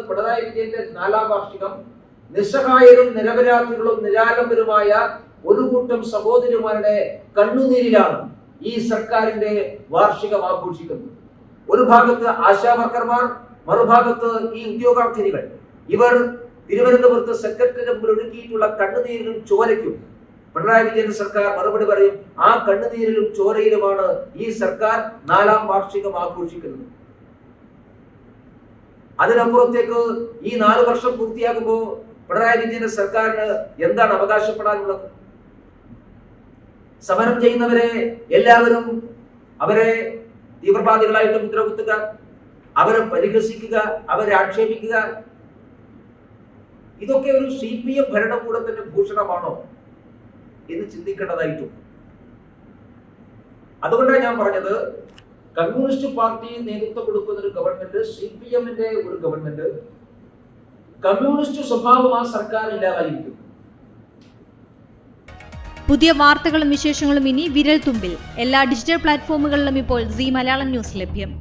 പിണറായി വിജയന്റെ 4ാം വാർഷികം നിസ്സഹായരും നിരപരാധികളും നിരാലംബരുമായ ഒരു കൂട്ടം സഹോദരിമാരുടെ കണ്ണുനീരിലാണ് ഈ സർക്കാരിന്റെ വാർഷികം ആഘോഷിക്കുന്നത്. ഒരു ഭാഗത്ത് ആശാവർക്കർമാർ, മറുഭാഗത്ത് ഈ ഉദ്യോഗാർത്ഥിനികൾ. ഇവർ തിരുവനന്തപുരത്ത് സെക്രട്ടറിയുടെ മുമ്പിൽ ഒഴുക്കിയിട്ടുള്ള കണ്ണുനീരിലും ചോരയ്ക്കും പിണറായി വിജയൻ സർക്കാർ മറുപടി പറയും. ആ കണ്ണുനീരിലും ചോരയിലുമാണ് ഈ സർക്കാർ 4ാം വാർഷികം ആഘോഷിക്കുന്നത്. അതിനപ്പുറത്തേക്ക് ഈ 4 വർഷം പൂർത്തിയാകുമ്പോൾ പിണറായി വിജയന്റെ സർക്കാരിന് എന്താണ് അവകാശപ്പെടാനുള്ളത്? സമരം ചെയ്യുന്നവരെ എല്ലാവരും അവരെ തീവ്രവാദികളായിട്ട് മുദ്രകുത്തുക, അവരെ പരിഹസിക്കുക, അവരെ ആക്ഷേപിക്കുക, ഇതൊക്കെ ഒരു CPM ഭരണകൂടത്തിന്റെ ഭൂഷണമാണോ എന്ന് ചിന്തിക്കേണ്ടതായിട്ടും. അതുകൊണ്ടാണ് ഞാൻ പറഞ്ഞത്, കമ്മ്യൂണിസ്റ്റ് പാർട്ടി നേതൃത്വം കൊടുക്കുന്ന ഒരു ഗവൺമെന്റ്, CPMന്റെ ഒരു ഗവൺമെന്റ്, കമ്മ്യൂണിസ്റ്റ് സ്വഭാവം ആ സർക്കാർ ഇല്ലാതായിരിക്കും. പുതിയ വാർത്തകളും വിശേഷങ്ങളും ഇനി വിരൽ തുമ്പിൽ. എല്ലാ ഡിജിറ്റൽ പ്ലാറ്റ്ഫോമുകളിലും ഇപ്പോൾ സീ മലയാളം ന്യൂസ് ലഭ്യം.